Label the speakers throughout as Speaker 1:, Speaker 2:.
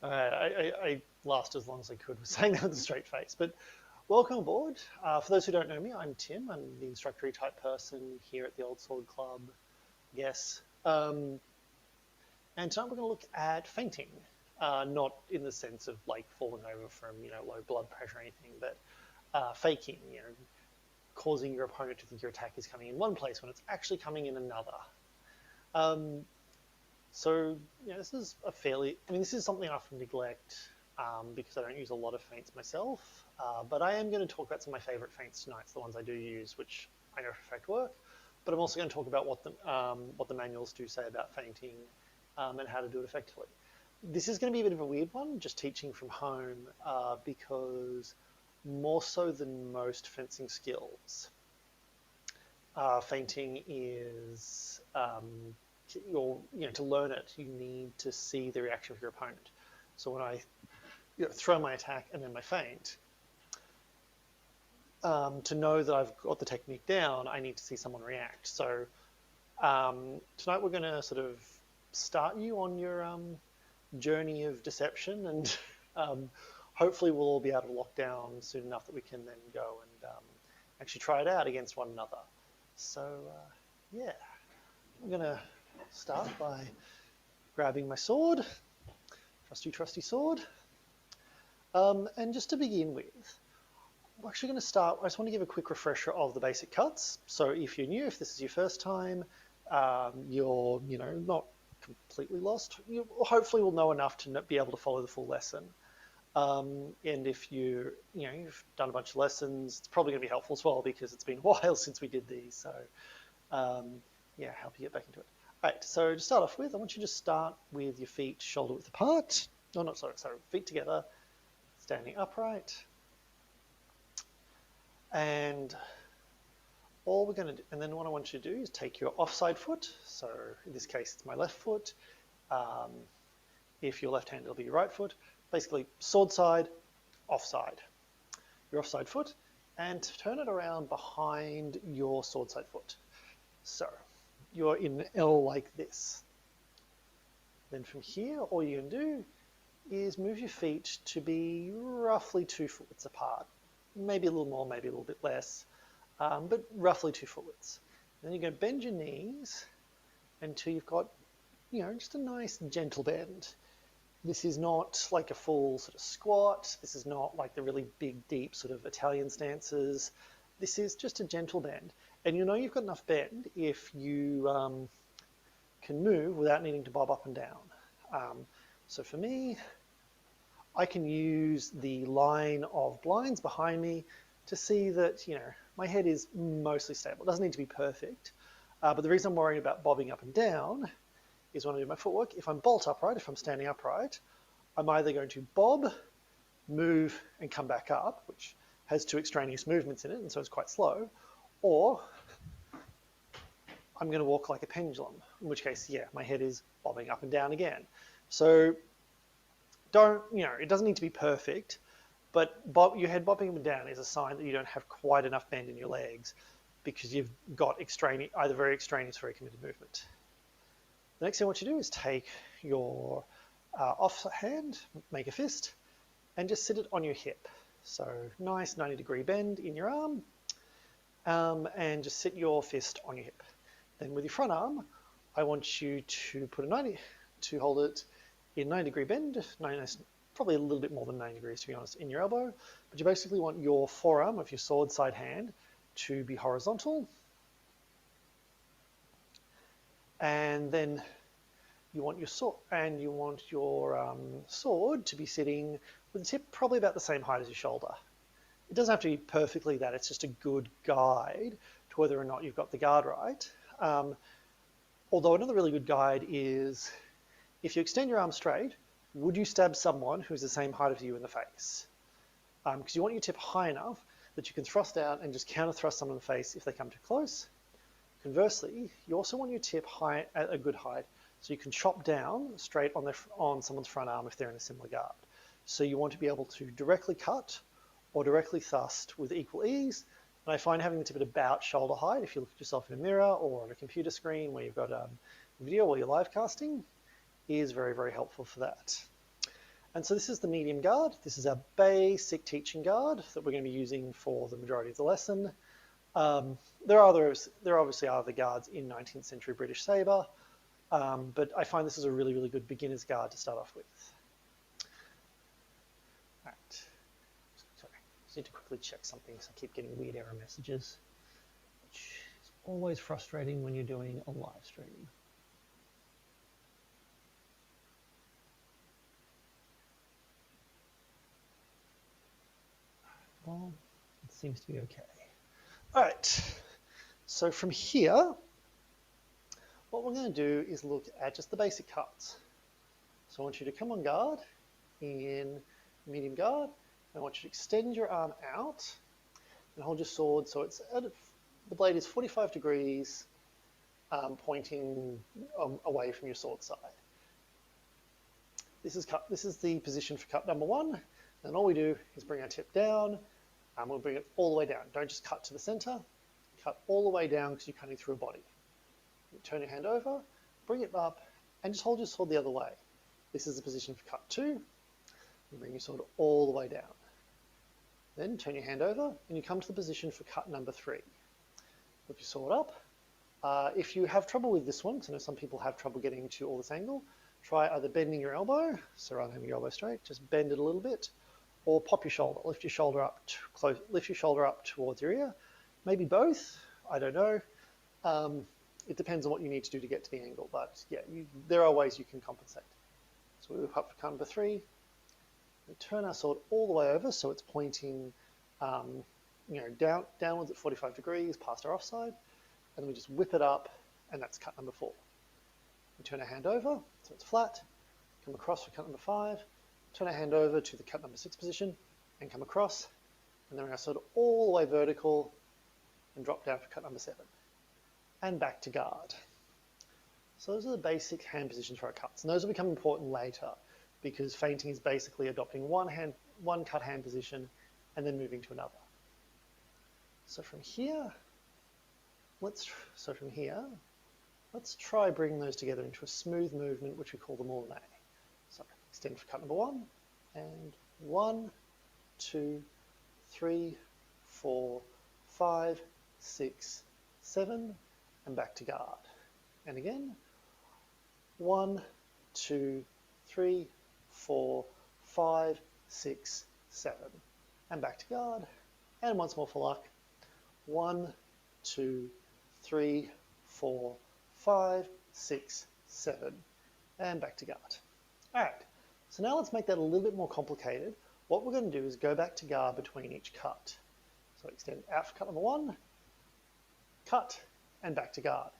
Speaker 1: I last as long as I could with saying that with a straight face. But welcome aboard. For those who don't know me, I'm Tim. I'm the instructor type person here at the Old Sword Club. Yes. And tonight we're going to look at feinting. Not in the sense of like falling over from low blood pressure or anything, but faking. Causing your opponent to think your attack is coming in one place when it's actually coming in another. So this is this is something I often neglect because I don't use a lot of feints myself. But I am going to talk about some of my favorite feints tonight, the ones I do use, which I know for a fact work. But I'm also going to talk about what the manuals do say about feinting and how to do it effectively. This is going to be a bit of a weird one, just teaching from home, because more so than most fencing skills, feinting is to learn it, you need to see the reaction of your opponent. So when I throw my attack and then my feint, to know that I've got the technique down, I need to see someone react. So tonight we're going to sort of start you on your journey of deception, and hopefully we'll all be able to lock down soon enough that we can then go and actually try it out against one another. So yeah, I'm going to start by grabbing my sword, trusty sword, and just to begin with, we're actually going to start. I just want to give a quick refresher of the basic cuts. So if you're new, if this is your first time, you're not completely lost. You hopefully will know enough to be able to follow the full lesson. And if you've done a bunch of lessons, it's probably going to be helpful as well because it's been a while since we did these. So yeah, help you get back into it. All right, so to start off with, I want you to start with your feet shoulder width apart. No, not sorry, feet together, standing upright. And all we're going to do, and then what I want you to do is take your offside foot. So in this case, it's my left foot. If you're left-handed, it'll be your right foot. Basically, sword side, offside. Your offside foot, and turn it around behind your sword side foot. So you're in an L like this. Then from here, all you can do is move your feet to be roughly 2 foot widths apart. Maybe a little more, maybe a little bit less, but roughly 2 foot widths. Then you're going to bend your knees until you've got, just a nice gentle bend. This is not like a full sort of squat. This is not like the really big, deep sort of Italian stances. This is just a gentle bend. And you've got enough bend if you can move without needing to bob up and down. So for me, I can use the line of blinds behind me to see that, my head is mostly stable. It doesn't need to be perfect. But the reason I'm worried about bobbing up and down is when I do my footwork, if I'm bolt upright, if I'm standing upright, I'm either going to bob, move, and come back up, which has 2 extraneous movements in it, and so it's quite slow, or I'm going to walk like a pendulum, in which case, yeah, my head is bobbing up and down again. So it doesn't need to be perfect, but your head bobbing up and down is a sign that you don't have quite enough bend in your legs because you've got either very extraneous or very committed movement. The next thing I want you to do is take your off hand, make a fist, and just sit it on your hip. So nice 90-degree bend in your arm, and just sit your fist on your hip. Then with your front arm, I want you to hold it in 90-degree bend, probably a little bit more than 90 degrees to be honest, in your elbow. But you basically want your forearm of your sword side hand to be horizontal. And then you want your sword, sword to be sitting with the tip probably about the same height as your shoulder. It doesn't have to be perfectly that, it's just a good guide to whether or not you've got the guard right. Although another really good guide is, if you extend your arm straight, would you stab someone who's the same height as you in the face? Because you want your tip high enough that you can thrust out and just counter thrust someone in the face if they come too close. Conversely, you also want your tip high at a good height so you can chop down straight on someone's front arm if they're in a similar guard. So you want to be able to directly cut or directly thrust with equal ease. And I find having the tip at about shoulder height, if you look at yourself in a mirror or on a computer screen where you've got video or you're live casting, is very, very helpful for that. And so this is the medium guard. This is our basic teaching guard that we're going to be using for the majority of the lesson. There are obviously other guards in 19th century British sabre, but I find this is a really, really good beginner's guard to start off with. Right. Sorry, just need to quickly check something because I keep getting weird error messages, which is always frustrating when you're doing a live stream. Well, it seems to be okay. All right, so from here, what we're going to do is look at just the basic cuts. So I want you to come on guard in medium guard, and I want you to extend your arm out and hold your sword so it's the blade is 45 degrees pointing away from your sword side. This is the position for cut number 1, and all we do is bring our tip down, and we'll bring it all the way down. Don't just cut to the center, cut all the way down because you're cutting through a body. You turn your hand over, bring it up, and just hold your sword the other way. This is the position for cut 2. You bring your sword all the way down. Then turn your hand over, and you come to the position for cut number 3. Flip your sword up. If you have trouble with this one, because I know some people have trouble getting to all this angle, try either bending your elbow, so rather than having your elbow straight, just bend it a little bit, or pop your shoulder, lift your shoulder up towards your ear. Maybe both, I don't know. It depends on what you need to do to get to the angle, but yeah, there are ways you can compensate. So we whip up for cut number 3. We turn our sword all the way over so it's pointing downwards at 45 degrees past our offside, and then we just whip it up, and that's cut number 4. We turn our hand over so it's flat, come across for cut number 5, turn our hand over to the cut number 6 position, and come across, and then our sword all the way vertical, and drop down for cut number 7, and back to guard. So those are the basic hand positions for our cuts, and those will become important later because feinting is basically adopting one cut hand position and then moving to another. So from here, let's try bringing those together into a smooth movement, which we call the Mornay. So extend for cut number 1, and 1, 2, 3, 4, 5, 6, 7, and back to guard. And again, 1, 2, 3, 4, 5, 6, 7, and back to guard. And once more for luck, 1, 2, 3, 4, 5, 6, 7, and back to guard. All right, so now let's make that a little bit more complicated. What we're going to do is go back to guard between each cut. So extend out for cut number 1, cut, and back to guard.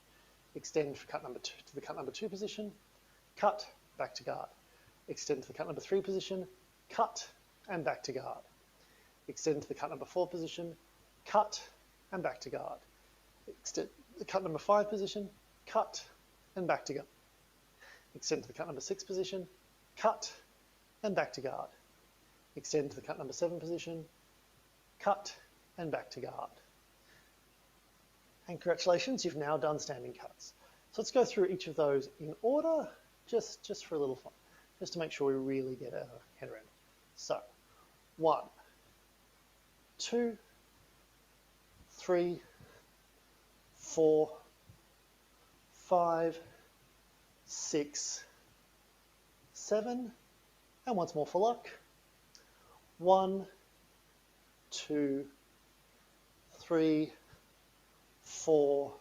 Speaker 1: Extend for cut number 2 to the cut number 2 position, cut, back to guard. Extend to the cut number 3 position, cut, and back to guard. Extend to the cut number 4 position, cut, and back to guard. Extend the cut number 5 position, cut, and back to guard. Extend to the cut number 6 position, cut, and back to guard. Extend to the cut number 7 position, cut, and back to guard. And congratulations, you've now done standing cuts. So let's go through each of those in order, just for a little fun, just to make sure we really get our head around it. So, 1, 2, 3, 4, 5, 6, 7, and once more for luck. 1, 2, 3, 4,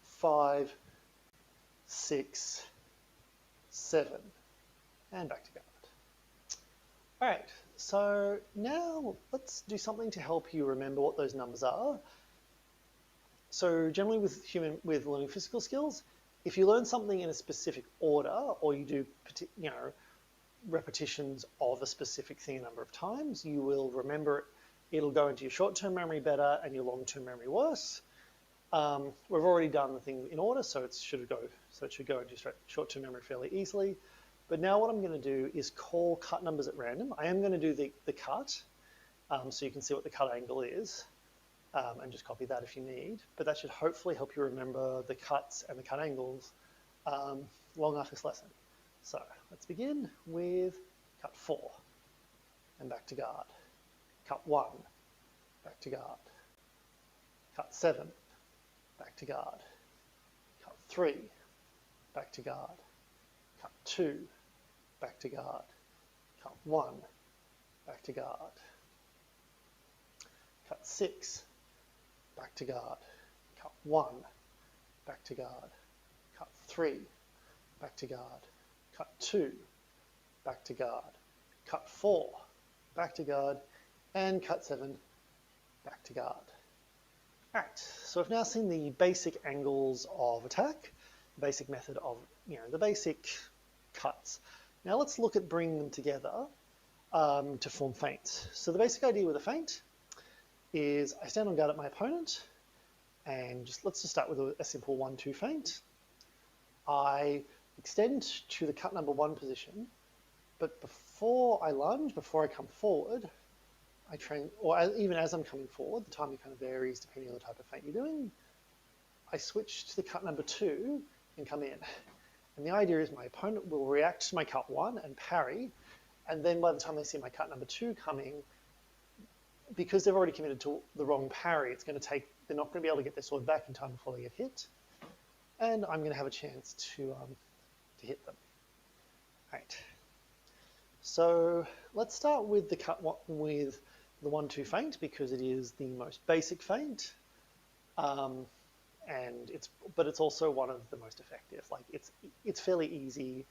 Speaker 1: 5, 6, 7, and back to guard. All right, so now let's do something to help you remember what those numbers are. So generally with learning physical skills, if you learn something in a specific order, or you do repetitions of a specific thing a number of times, you will remember it. It'll go into your short-term memory better and your long-term memory worse. We've already done the thing in order, so it should go into short-term memory fairly easily. But now what I'm going to do is call cut numbers at random. I am going to do the cut, so you can see what the cut angle is, and just copy that if you need. But that should hopefully help you remember the cuts and the cut angles long after this lesson. So let's begin with cut 4, and back to guard. Cut 1, back to guard. Cut 7, back to guard. Cut 3, back to guard. Cut 2, back to guard. Cut 1, back to guard. Cut 6, back to guard. Cut 1, back to guard. Cut 3, back to guard. Cut 2, back to guard. Cut 4, back to guard. And cut 7, back to guard. Alright, so we've now seen the basic angles of attack, the basic method of, the basic cuts. Now let's look at bringing them together to form feints. So the basic idea with a feint is I stand on guard at my opponent, and let's just start with a simple 1-2 feint. I extend to the cut number 1 position, but before I lunge, before I come forward, I train, or even as I'm coming forward, the timing kind of varies depending on the type of feint you're doing, I switch to the cut number 2 and come in. And the idea is my opponent will react to my cut 1 and parry, and then by the time they see my cut number 2 coming, because they've already committed to the wrong parry, it's going to take, they're not going to be able to get their sword back in time before they get hit, and I'm going to have a chance to hit them. Right. So let's start with the cut with the 1-2 feint, because it is the most basic feint, and but it's also one of the most effective. Like it's fairly easy,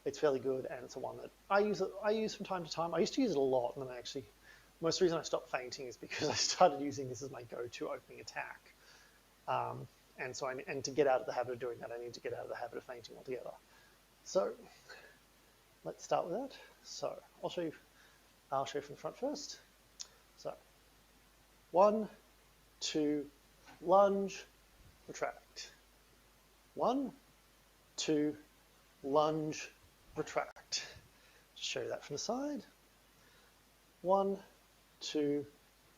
Speaker 1: it's fairly good, and it's a one that I use from time to time. I used to use it a lot, and then most of the reason I stopped feinting is because I started using this as my go-to opening attack, and to get out of the habit of doing that, I need to get out of the habit of feinting altogether. So let's start with that. So I'll show you from the front first. So 1, 2, lunge, retract. 1, 2, lunge, retract. Just show you that from the side. 1, 2,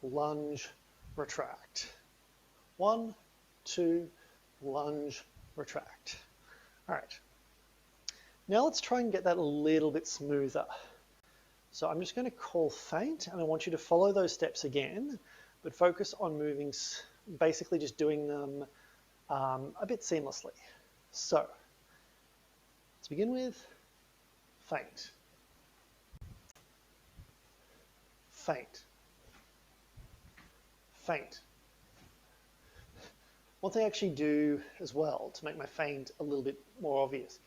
Speaker 1: lunge, retract. 1, 2, lunge, retract. All right. Now let's try and get that a little bit smoother. So I'm just going to call feint, and I want you to follow those steps again, but focus on moving, basically just doing them a bit seamlessly. So let's begin with feint, feint, feint. One thing I actually do as well to make my feint a little bit more obvious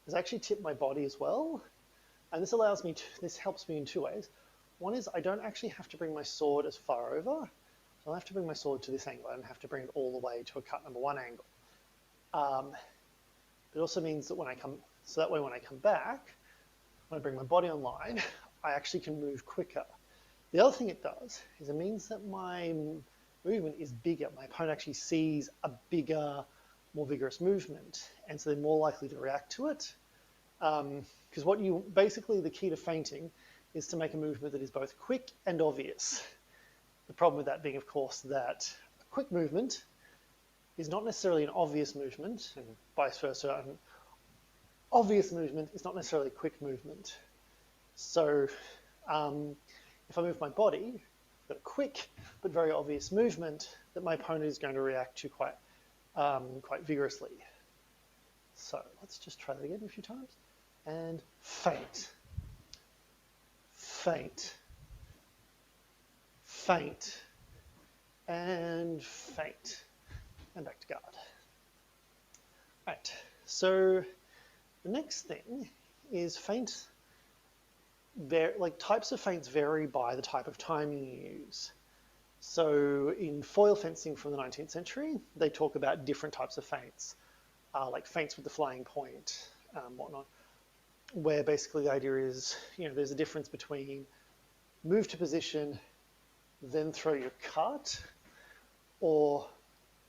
Speaker 1: is I actually tip my body as well. And this helps me in 2 ways. One is I don't actually have to bring my sword as far over. So I don't have to bring my sword to this angle. I don't have to bring it all the way to a cut number 1 angle. It also means that when I come back, when I bring my body online, I actually can move quicker. The other thing it does is it means that my movement is bigger. My opponent actually sees a bigger, more vigorous movement, and so they're more likely to react to it. Because basically the key to feinting is to make a movement that is both quick and obvious. The problem with that being, of course, that a quick movement is not necessarily an obvious movement, and vice versa. An obvious movement is not necessarily a quick movement. So if I move my body, I've got a quick but very obvious movement that my opponent is going to react to quite vigorously. So let's just try that again a few times. And feint, feint, feint, and feint, and back to guard. Right, so the next thing is feint. Types of feints vary by the type of timing you use. So in foil fencing from the 19th century, they talk about different types of feints, like feints with the flying point, whatnot, where basically the idea is, there's a difference between move to position, then throw your cut, or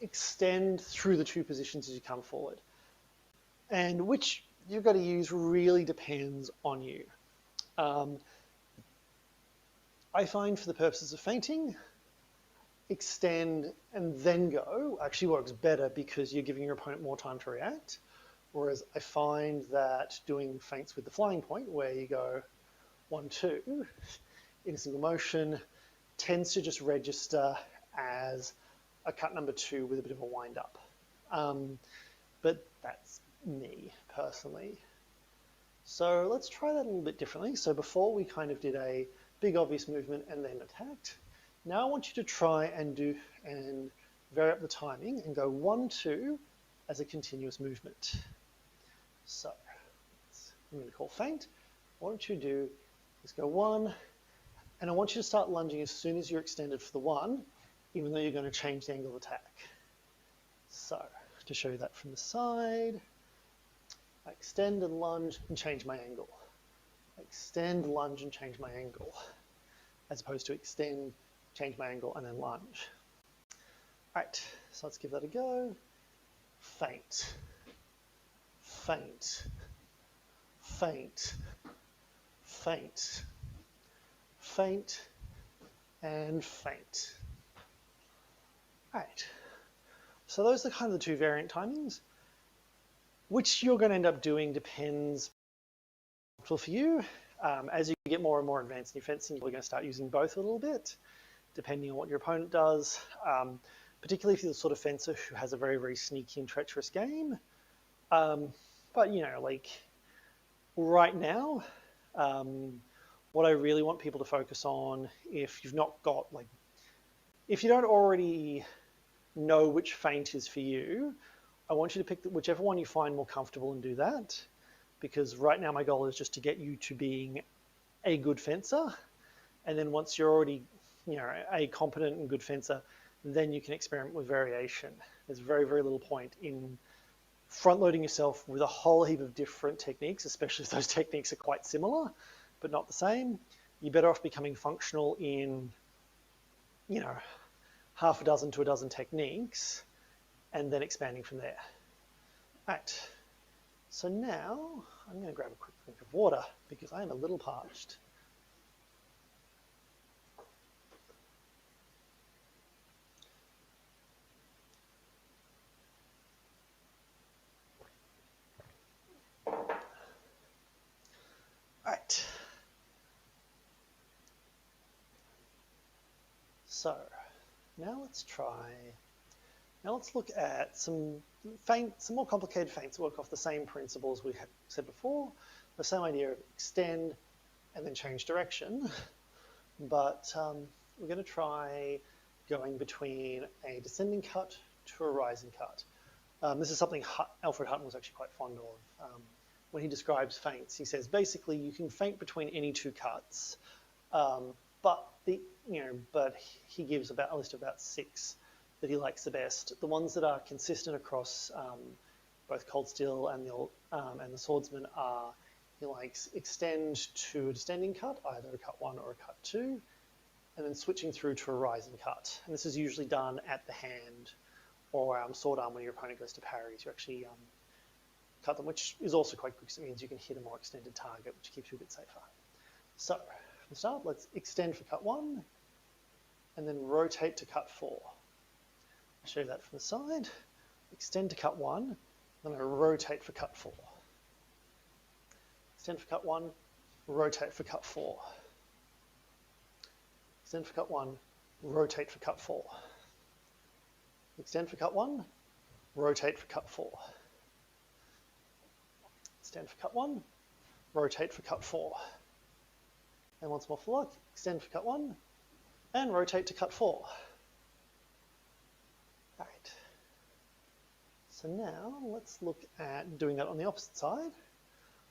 Speaker 1: extend through the 2 positions as you come forward. And which you've got to use really depends on you. I find for the purposes of feinting, extend and then go actually works better because you're giving your opponent more time to react. Whereas I find that doing feints with the flying point, where you go 1-2 in a single motion tends to just register as a cut number 2 with a bit of a wind up. But that's me personally. So let's try that a little bit differently. So before we kind of did a big obvious movement and then attacked. Now I want you to try and vary up the timing and go 1-2 as a continuous movement. So I'm going to call feint. What I want you to do is go 1, and I want you to start lunging as soon as you're extended for the 1, even though you're going to change the angle of attack. So to show you that from the side, I extend and lunge and change my angle. I extend, lunge, and change my angle, as opposed to extend, change my angle, and then lunge. All right, so let's give that a go. Feint, feint, feint, feint, feint, and feint. All right, so those are kind of the 2 variant timings. Which you're going to end up doing depends for you. As you get more and more advanced in your fencing, you're going to start using both a little bit, depending on what your opponent does. Particularly if you're the sort of fencer who has a very, very sneaky and treacherous game. But you know, like right now, what I really want people to focus on, if you've not got if you don't already know which feint is for you, I want you to pick whichever one you find more comfortable and do that. Because right now my goal is just to get you to being a good fencer. And then once you're already, a competent and good fencer, then you can experiment with variation. There's very, very little point in front-loading yourself with a whole heap of different techniques, especially if those techniques are quite similar, but not the same. You're better off becoming functional in, half a dozen to a dozen techniques, and then expanding from there. All right, so now I'm going to grab a quick drink of water because I am a little parched. All right, so now let's look at some more complicated feints that work off the same principles we said before, the same idea of extend and then change direction, but we're going to try going between a descending cut to a rising cut. This is something Alfred Hutton was actually quite fond of. When he describes feints, he says basically you can feint between any 2 cuts, but he gives a list of about 6 that he likes the best. The ones that are consistent across both Cold Steel and the Swordsman are, he likes extend to a descending cut, either a cut 1 or a cut 2, and then switching through to a rising cut. And this is usually done at the hand or sword arm when your opponent goes to parries. You actually cut them, which is also quite good because it means you can hit a more extended target, which keeps you a bit safer. So from the start, let's extend for cut 1 and then rotate to cut 4. I'll show you that from the side. Extend to cut 1, then I rotate for cut 4. Extend for cut 1, rotate for cut 4. Extend for cut 1, rotate for cut 4. Extend for cut 1, rotate for cut 4. Extend for cut 1, rotate for cut 4. And once more for luck, extend for cut 1, and rotate to cut 4. All right. So now let's look at doing that on the opposite side.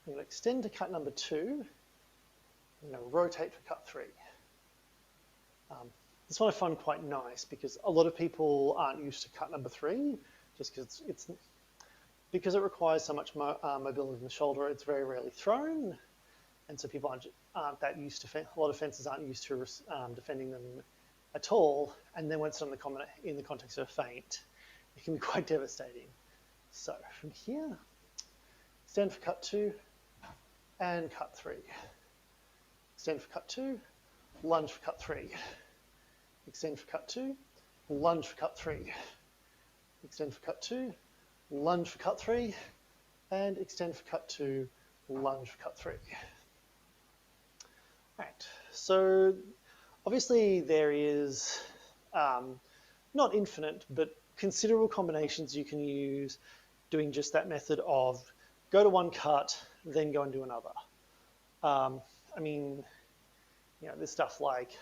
Speaker 1: I'm going to extend to cut number 2. I'm going to rotate for cut 3. This one I find quite nice because a lot of people aren't used to cut number 3, just because it requires so much mobility in the shoulder. It's very rarely thrown, and so people aren't that used to. A lot of fencers aren't used to defending them at all. And then when it's done in the context of a feint, it can be quite devastating. So from here, extend for cut 2 and cut 3. Extend for cut 2, lunge for cut 3. Extend for cut 2, lunge for cut 3. Extend for cut 2, lunge for cut 3, and extend for cut 2, lunge for cut 3. Right. So obviously there is not infinite, but considerable combinations you can use doing just that method of go to one cut, then go and do another. I mean, there's stuff like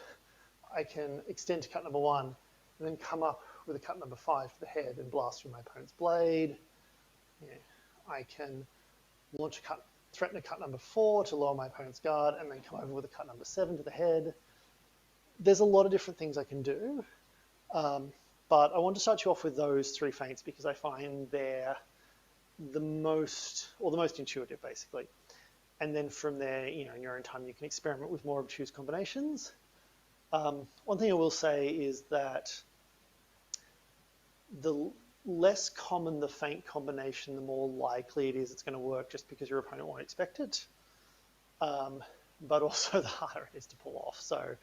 Speaker 1: I can extend to cut number 1 and then come up with a cut number 5 to the head and blast through my opponent's blade. I can launch a cut, threaten a cut number 4 to lower my opponent's guard and then come over with a cut number 7 to the head. There's a lot of different things I can do, but I want to start you off with those 3 feints because I find they're the most intuitive, basically. And then from there, in your own time, you can experiment with more obtuse combinations. One thing I will say is that the less common the feint combination, the more likely it is it's going to work just because your opponent won't expect it. But also the harder it is to pull off. So,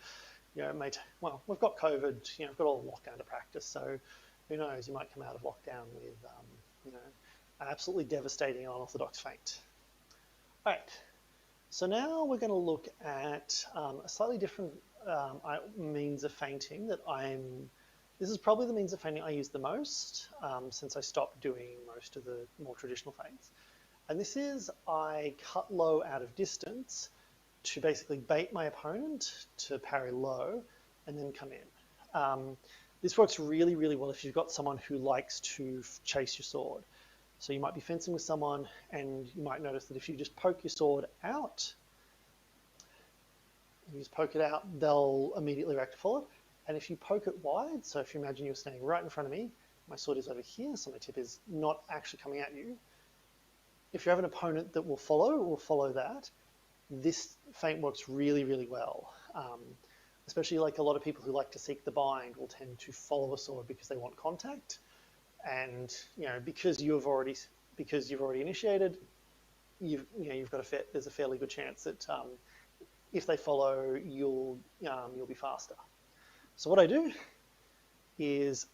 Speaker 1: we've got COVID, we've got all the lockdown to practice. So who knows, you might come out of lockdown with, an absolutely devastating unorthodox feint. All right. So now we're going to look at a slightly different means of feinting this is probably the means of feinting I use the most since I stopped doing most of the more traditional feints. And this is I cut low out of distance to basically bait my opponent to parry low and then come in. This works really, really well if you've got someone who likes to chase your sword. So you might be fencing with someone and you might notice that if you just poke your sword out, they'll immediately react to follow. And if you poke it wide, so if you imagine you're standing right in front of me, my sword is over here, so my tip is not actually coming at you. If you have an opponent that will follow that, this feint works really, really well. Especially like a lot of people who like to seek the bind will tend to follow a sword because they want contact. And because you've already initiated, there's a fairly good chance that if they follow, you'll be faster. So what I do is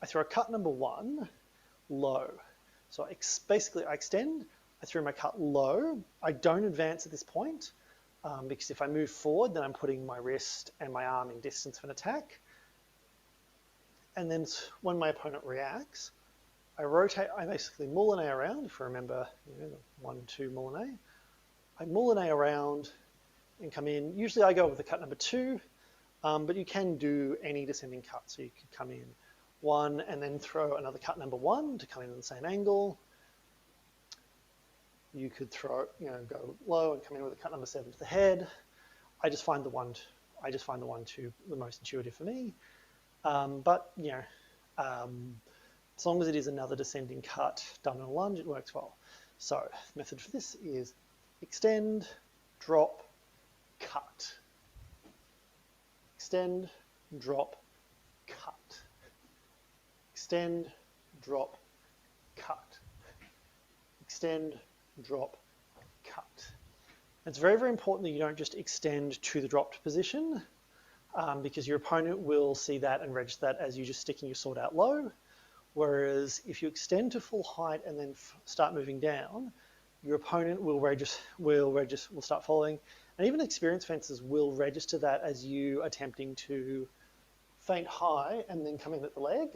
Speaker 1: I throw a cut number 1 low. So basically I extend, I throw my cut low. I don't advance at this point because if I move forward, then I'm putting my wrist and my arm in distance of an attack. And then when my opponent reacts, I basically moulinet around, if you remember, 1-2 moulinet. I moulinet around and come in. Usually I go with the cut number 2, but you can do any descending cut. So you could come in 1 and then throw another cut number 1 to come in the same angle. You could throw, go low and come in with a cut number 7 to the head. I just find the 1-2 the most intuitive for me. But as long as it is another descending cut done in a lunge, it works well. So the method for this is extend, drop, cut. Extend, drop, cut. Extend, drop, cut. Extend, drop, cut. It's very, very important that you don't just extend to the dropped position because your opponent will see that and register that as you just sticking your sword out low. Whereas if you extend to full height and then start moving down, your opponent will start following. And even experienced fencers will register that as you attempting to feint high and then come in at the leg.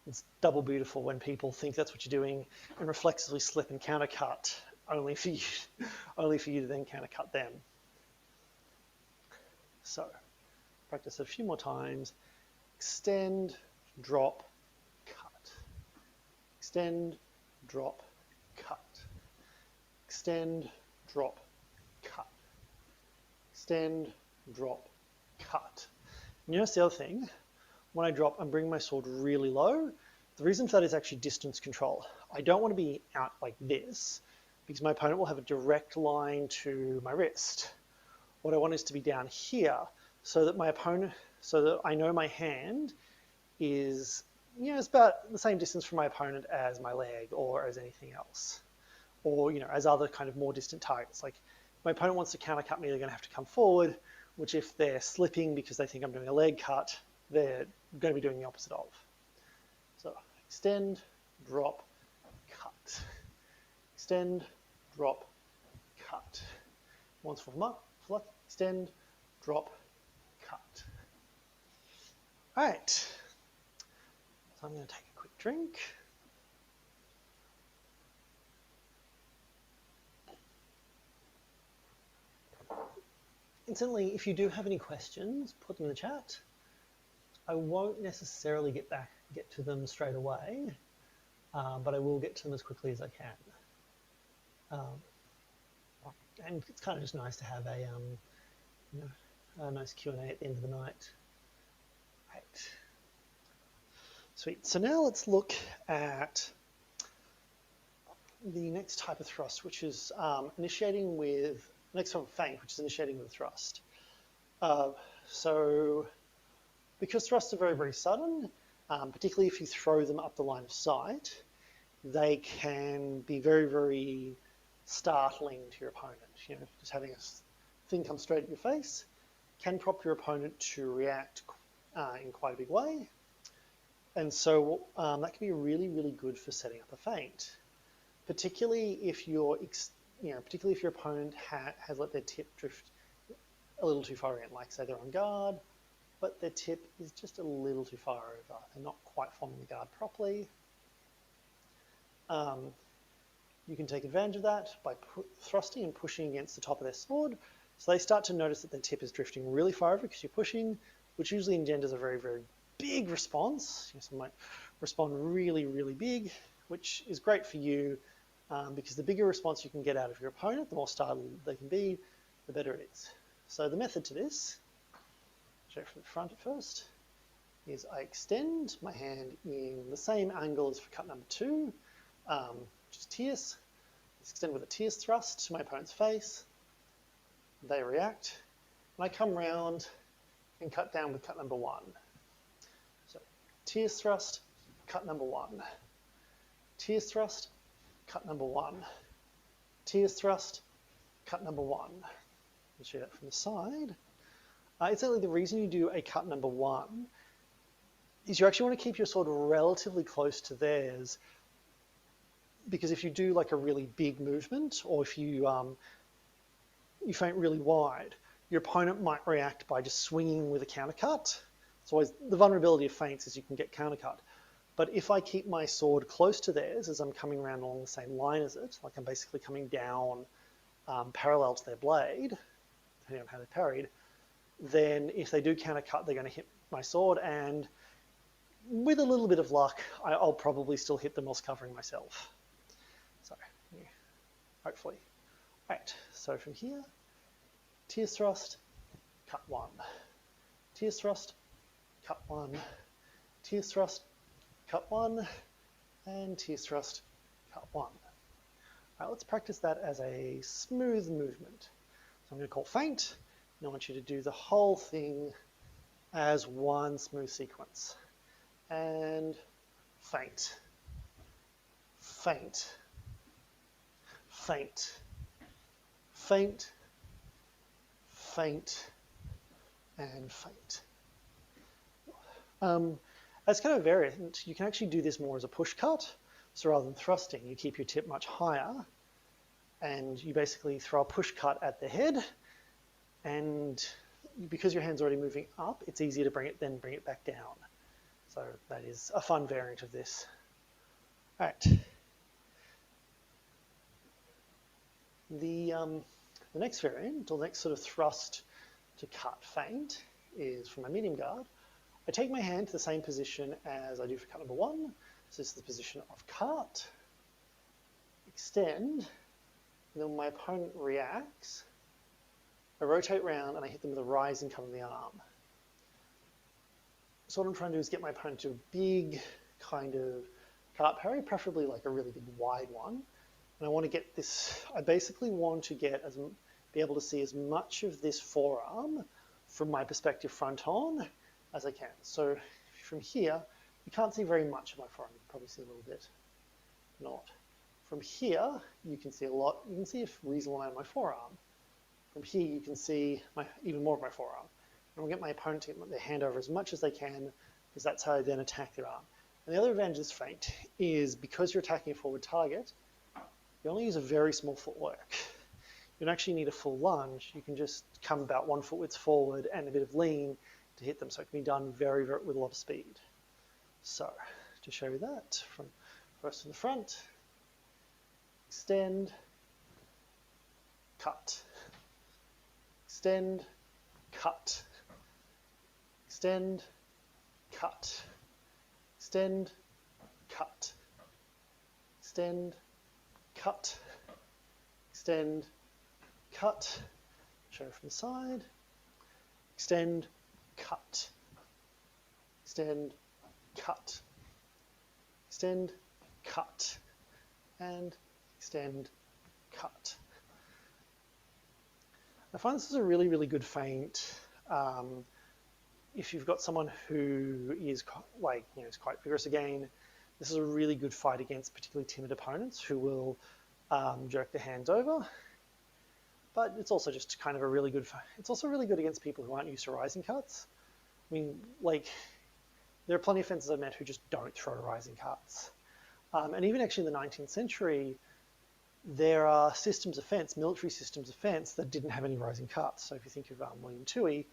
Speaker 1: It's double beautiful when people think that's what you're doing and reflexively slip and countercut only for you to then countercut them. So practice a few more times. Extend, drop, cut. Extend, drop, cut. Extend, drop, cut. Extend, drop, cut. And notice the other thing, when I drop, I'm bringing my sword really low. The reason for that is actually distance control. I don't want to be out like this because my opponent will have a direct line to my wrist. What I want is to be down here so that I know my hand is, it's about the same distance from my opponent as my leg or as anything else. Or, as other kind of more distant targets. Like if my opponent wants to countercut me, they're going to have to come forward, which if they're slipping because they think I'm doing a leg cut, they're going to be doing the opposite of. So extend, drop, cut. Extend, drop, cut. Once from up, fluck, extend, drop, cut. All right, so I'm going to take a quick drink. Incidentally, if you do have any questions, put them in the chat. I won't necessarily get to them straight away, but I will get to them as quickly as I can. And it's kind of just nice to have a nice Q&A at the end of the night. Right. Sweet. So now let's look at the next type of thrust, which is initiating with, next type of feint, which is initiating with a thrust. So because thrusts are very, very sudden, particularly if you throw them up the line of sight, they can be very, very startling to your opponent. You know, just having a thing come straight at your face can prompt your opponent to react in quite a big way. And so that can be really, really good for setting up a feint, particularly if your opponent has let their tip drift a little too far in. Like say they're on guard, but their tip is just a little too far over. They're not quite forming the guard properly. You can take advantage of that by thrusting and pushing against the top of their sword. So they start to notice that their tip is drifting really far over because you're pushing, which usually engenders a very, very big response. You know, someone might respond really, really big, which is great for you because the bigger response you can get out of your opponent, the more startled they can be, the better it is. So the method to this, show it from the front at first, is I extend my hand in the same angle as for cut number 2, which is tierce. Extend with a tierce thrust to my opponent's face. They react, and I come round and cut down with cut number 1. So tierce thrust, cut number 1. Tierce thrust, cut number 1. Tierce thrust, cut number 1. I'll show that from the side. Exactly the reason you do a cut number 1 is you actually want to keep your sword relatively close to theirs, because if you do like a really big movement, or if you feint really wide, your opponent might react by just swinging with a countercut. It's always the vulnerability of feints is you can get countercut. But if I keep my sword close to theirs as I'm coming around along the same line as it, like I'm basically coming down parallel to their blade, depending on how they parried, then if they do countercut, they're going to hit my sword, and with a little bit of luck, I'll probably still hit them whilst covering myself. So, yeah, hopefully. Right, so from here, tierce thrust, cut 1. Tierce thrust, cut 1. Tierce thrust, cut 1. And tierce thrust, cut 1. All right, let's practice that as a smooth movement. So I'm going to call feint, and I want you to do the whole thing as one smooth sequence. And feint, feint, feint, feint, feint, and feint. As kind of a variant, you can actually do this more as a push cut. So rather than thrusting, you keep your tip much higher, and you basically throw a push cut at the head, and because your hand's already moving up, it's easier to bring it back down. So that is a fun variant of this. All right. The next variant, or the next sort of thrust to cut feint, is from my medium guard. I take my hand to the same position as I do for cut number 1. So this is the position of cut, extend, and then when my opponent reacts, I rotate around and I hit them with a rising cut on the arm. So what I'm trying to do is get my opponent to a big kind of cut parry, preferably like a really big wide one. And I want to get this, I basically want to be able to see as much of this forearm from my perspective front on as I can. So from here, you can't see very much of my forearm. You can probably see a little bit, not. From here, you can see a lot. You can see a reasonable amount of my forearm. From here, you can see even more of my forearm. And I'll get my opponent to get their hand over as much as they can, because that's how I then attack their arm. And the other advantage of this feint is because you're attacking a forward target, you only use a very small footwork. You don't actually need a full lunge. You can just come about 1 foot width forward and a bit of lean to hit them. So it can be done very, very with a lot of speed. So to show you that, from first to the front, extend, cut, extend, cut, extend, cut, extend, cut, extend, cut, extend, cut, show from the side, extend, cut, extend, cut, extend, cut, and extend, cut. I find this is a really, really good feint if you've got someone who is is quite vigorous again. This is a really good fight against particularly timid opponents who will jerk their hands over. But it's also just kind of a really good. It's also really good against people who aren't used to rising cuts. I mean, like, there are plenty of fencers I've met who just don't throw rising cuts. And even actually in the 19th century, there are systems of fence, military systems of fence, that didn't have any rising cuts. So if you think of William Toohey,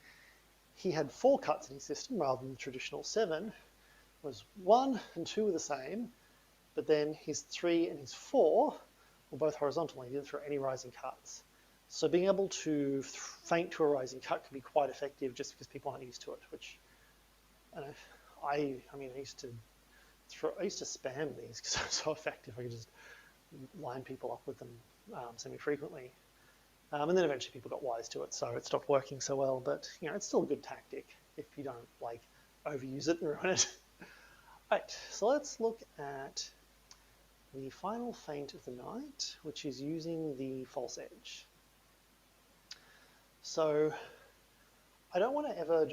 Speaker 1: he had 4 cuts in his system rather than the traditional 7. Was 1 and 2 were the same, but then his 3 and his 4 were both horizontal. He didn't throw any rising cuts. So being able to feint to a rising cut can be quite effective just because people aren't used to it, which I used to spam these because they were so effective. I could just line people up with them semi-frequently. And then eventually people got wise to it, so it stopped working so well, but it's still a good tactic if you don't overuse it and ruin it. Right, so let's look at the final feint of the night, which is using the false edge. So I don't want to ever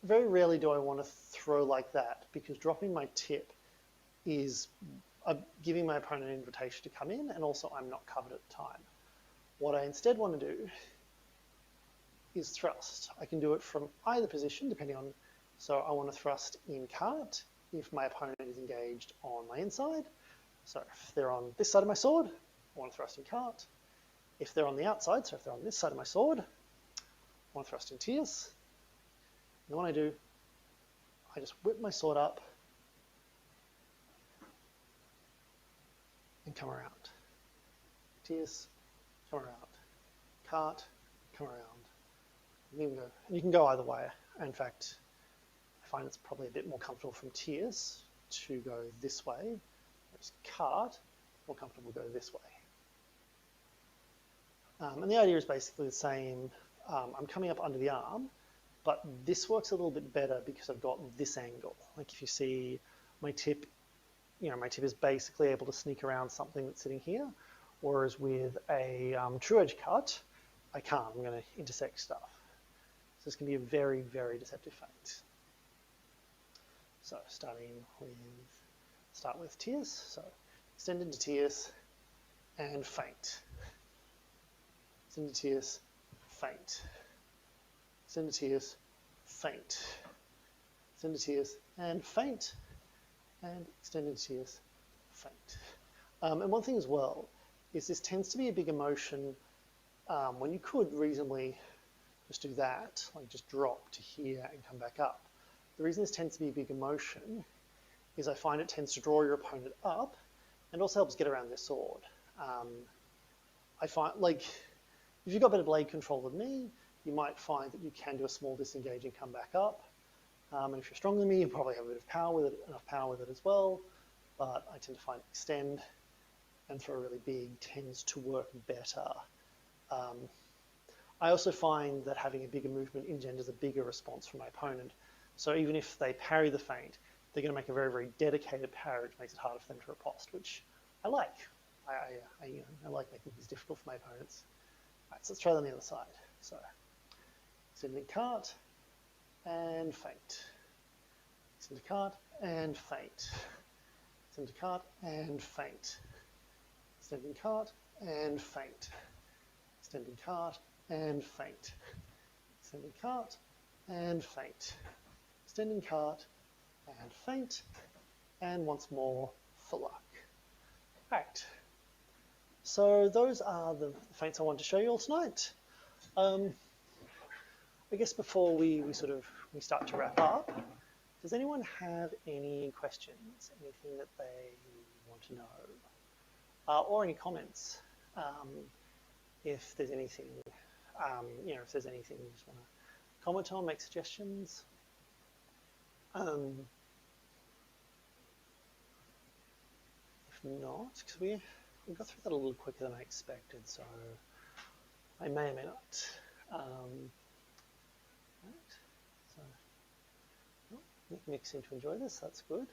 Speaker 1: very rarely do I want to throw like that, because dropping my tip is giving my opponent an invitation to come in, and also I'm not covered at the time. What I instead want to do is thrust. I can do it from either position, depending on, so I want to thrust in cart if my opponent is engaged on my inside. So if they're on this side of my sword, I want to thrust in cart. If they're on the outside, so if they're on this side of my sword, I want to thrust in tierce. And then what I do, I just whip my sword up and come around. Tierce, come around. Cart, come around. You can go either way. In fact, I find it's probably a bit more comfortable from tierce to go this way. Whereas cart, more comfortable to go this way. And the idea is basically the same. I'm coming up under the arm, but this works a little bit better because I've got this angle. Like if you see my tip, my tip is basically able to sneak around something that's sitting here, whereas with a true edge cut, I can't. I'm going to intersect stuff. So this can be a very, very deceptive feint. So start with tierce. So extend into tierce and feint. Extend into tierce, feint. Extend into tierce, feint. Extend into tierce and feint. And extend into tierce, feint. And one thing as well is this tends to be a bigger motion when you could reasonably just do that, like just drop to here and come back up. The reason this tends to be a bigger motion is I find it tends to draw your opponent up and also helps get around their sword. I find, if you've got better blade control than me, you might find that you can do a small disengage and come back up. And if you're stronger than me, you probably have a bit of power with it, enough power with it as well. But I tend to find extend and throw really big tends to work better. I also find that having a bigger movement engenders a bigger response from my opponent. So even if they parry the feint, they're going to make a very, very dedicated parry, which makes it harder for them to riposte, which I like. I like making things difficult for my opponents. All right, so let's try that on the other side. So extending cart and feint. Extend cart and feint. Extend cart and feint. Extending cart and feint. Extending cart and feint. Extending cart and feint. Extending cart and feint. And once more for luck. Right. So those are the feints I wanted to show you all tonight. I guess before we start to wrap up, does anyone have any questions, anything that they want to know, or any comments? If there's anything, if there's anything you just want to comment on, make suggestions. If not, because we got through that a little quicker than I expected, so I may or may not. Right. So, Nick seemed to enjoy this. That's good.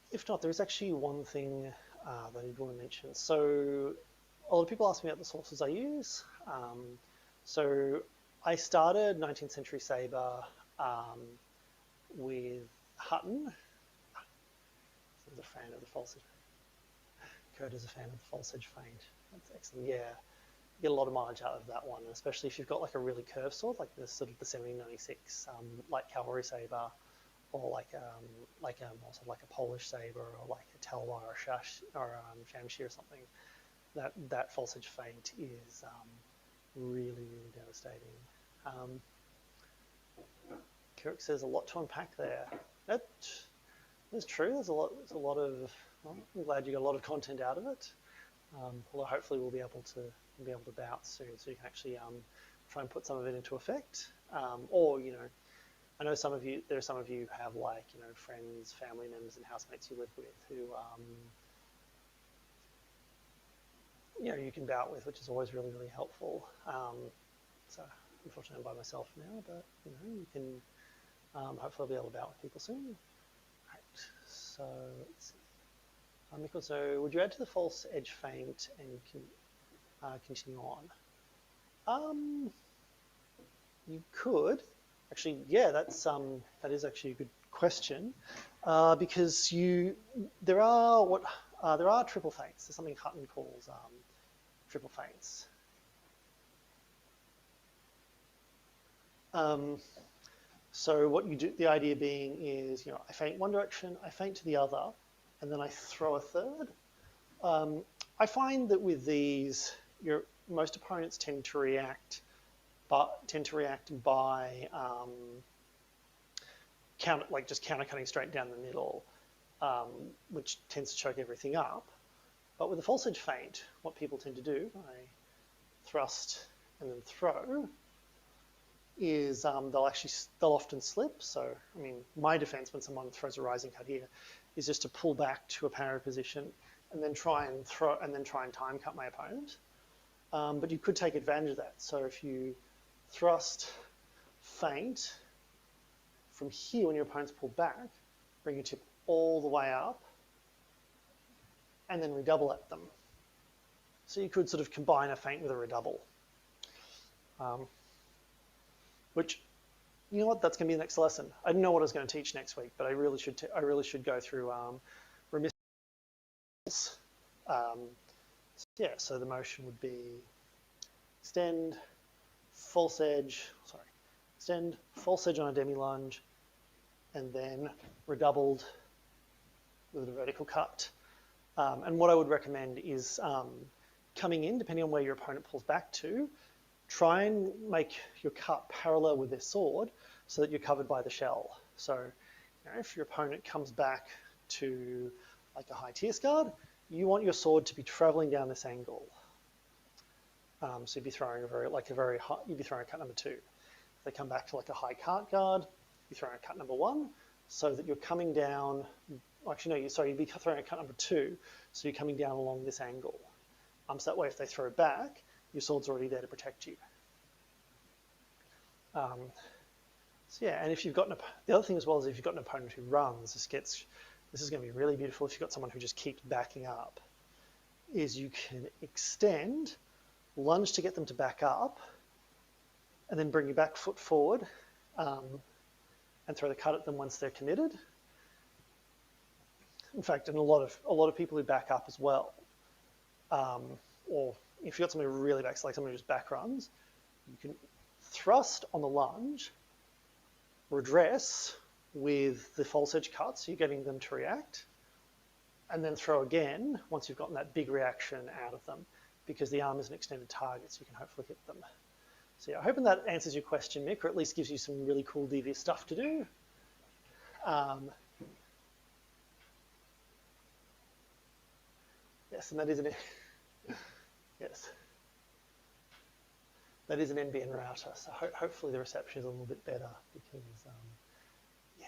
Speaker 1: If not, there is actually one thing that I did want to mention. So a lot of people ask me about the sources I use. So I started 19th century sabre with Hutton. He's a fan of the false edge. Kurt is a fan of the false edge feint. That's excellent. Yeah, you get a lot of mileage out of that one, especially if you've got like a really curved sword, like the sort of the 1796 light cavalry sabre, or like a Polish sabre, or like a Talwar or Shash or Shamshi or something. That false edge feint is really devastating. Kirk says a lot to unpack there. That's true. There's a lot of. Well, I'm glad you got a lot of content out of it. Although hopefully we'll be able to bounce soon, so you can actually try and put some of it into effect. Or I know there are some of you who have like friends, family members, and housemates you live with who you can bout with, which is always really helpful. So unfortunately I'm by myself now, but you can hopefully be able to bout with people soon. Right. So let's see. Mikkel, so would you add to the false edge feint and continue on? You could. Actually, yeah, that is actually a good question, because there are triple feints. There's something Hutton calls triple feints. So what you do, the idea being is, I feint one direction, I feint to the other, and then I throw a third. I find that with these, most opponents tend to react by just counter-cutting straight down the middle, which tends to choke everything up. But with the false edge feint, what people tend to do, I thrust and then throw, is they'll often slip. So, I mean, my defense when someone throws a rising cut here is just to pull back to a parry position and then try and time cut my opponent. But you could take advantage of that. So if you thrust, feint from here when your opponent's pulled back, bring your tip all the way up, and then redouble at them. So you could sort of combine a feint with a redouble. Which, you know what, that's going to be the next lesson. I didn't know what I was going to teach next week, but I really should go through remiss. So the motion would be extend, false edge on a demi-lunge, and then redoubled with a vertical cut. And what I would recommend is coming in, depending on where your opponent pulls back to, try and make your cut parallel with their sword so that you're covered by the shell. So if your opponent comes back to like a high tierce guard, you want your sword to be traveling down this angle. So you'd be throwing you'd be throwing a cut number 2. If they come back to like a high cart guard, you're throwing a cut number 1, so that you're coming down. You'd be throwing a cut number 2, so you're coming down along this angle. So that way, if they throw back, your sword's already there to protect you. And if you've got the other thing as well is if you've got an opponent who runs, this is going to be really beautiful. If you've got someone who just keeps backing up, is you can extend, lunge to get them to back up, and then bring your back foot forward, and throw the cut at them once they're committed. In fact, and a lot of people who back up as well, or if you've got somebody who really backs, like someone who just back runs, you can thrust on the lunge, redress with the false edge cut, so you're getting them to react, and then throw again once you've gotten that big reaction out of them, because the arm is an extended target, so you can hopefully hit them. So yeah, I'm hoping that answers your question, Mick, or at least gives you some really cool devious stuff to do. Yes, and that is an yes, that is an NBN router. So hopefully the reception is a little bit better, because yeah,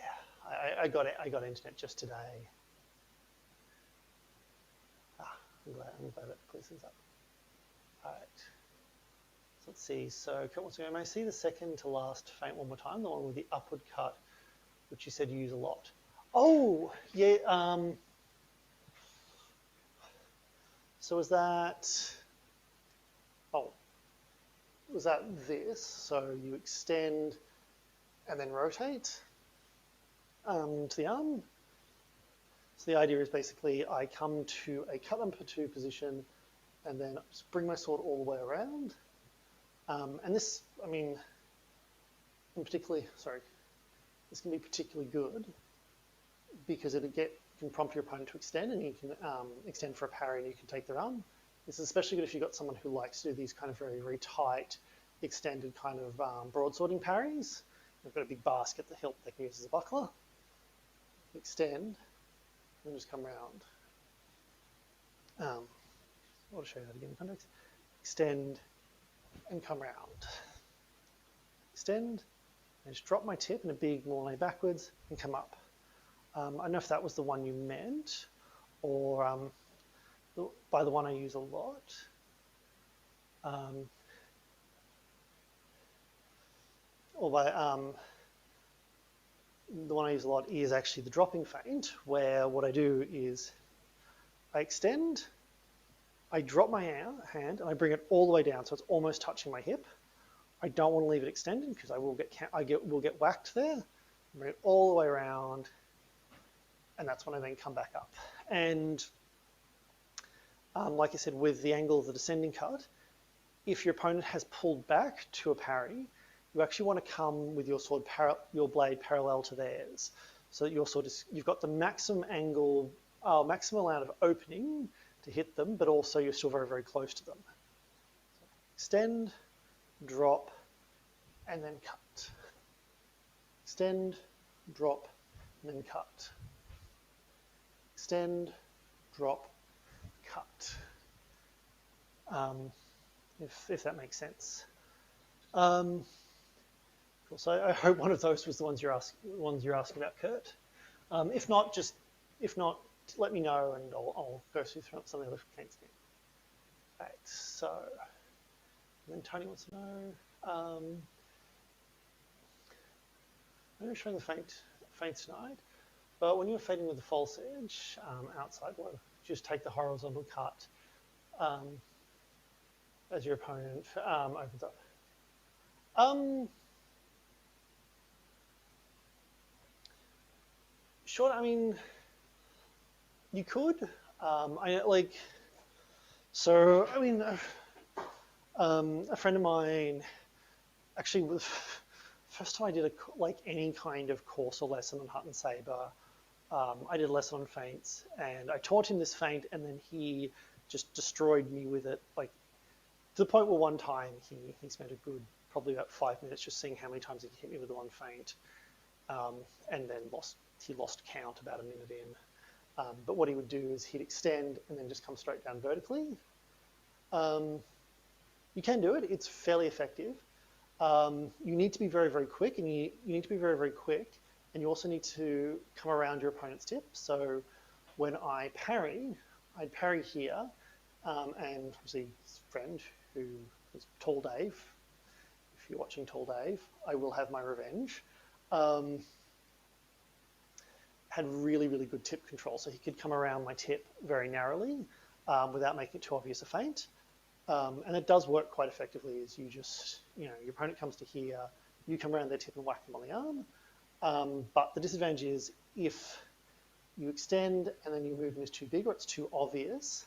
Speaker 1: I got internet just today. I'm glad that clears things up. All right. So let's see. So once again, may I see the second to last feint one more time, the one with the upward cut, which you said you use a lot. Oh, yeah. So was that? Oh, was that this? So you extend and then rotate to the arm. So the idea is basically I come to a cut number 2 position and then just bring my sword all the way around. And this, I mean, this can be particularly good because it can prompt your opponent to extend, and you can extend for a parry and you can take their arm. This is especially good if you've got someone who likes to do these kind of very, very tight, extended kind of broadswording parries. They've got a big basket at the hilt they can use as a buckler. Extend, and just come around. I'll show you that again in context. Extend and come round. Extend, and just drop my tip in a big mornay backwards and come up. I don't know if that was the one you meant, or by the one I use a lot. Or by the one I use a lot is actually the dropping feint, where what I do is I extend, I drop my hand, and I bring it all the way down so it's almost touching my hip. I don't want to leave it extended because I will get whacked there. Bring it all the way around, and that's when I then come back up. And like I said, with the angle of the descending cut, if your opponent has pulled back to a parry, you actually want to come with your sword, your blade parallel to theirs, so that your sword you've got the maximum angle, maximum amount of opening to hit them, but also you're still very, very close to them. So extend, drop, and then cut. Extend, drop, and then cut. Extend, drop, cut. If that makes sense. Cool. So I hope one of those was the ones you're asking about, Kurt. If not, let me know and I'll go through some of the other feints again. Right. So, and then Tony wants to know. I'm going to show the feint tonight, but when you're feinting with the false edge outside, just take the horizontal cut as your opponent opens up. Sure. I mean, you could. So I mean, a friend of mine actually was first time I did any kind of course or lesson on Hut and Sabre. I did a lesson on feints, and I taught him this feint, and then he just destroyed me with it, to the point where one time he spent a good probably about 5 minutes just seeing how many times he could hit me with the one feint, and then he lost count about a minute in. But what he would do is he'd extend and then just come straight down vertically. You can do it. It's fairly effective. You need to be very, very quick, and you need to be very, very quick, and you also need to come around your opponent's tip. So when I parry, I'd parry here, and obviously his friend, who was Tall Dave, if you're watching Tall Dave, I will have my revenge, had really, really good tip control. So he could come around my tip very narrowly without making it too obvious a feint. And it does work quite effectively, is you just, your opponent comes to here, you come around their tip and whack them on the arm. But the disadvantage is if you extend and then your movement is too big or it's too obvious,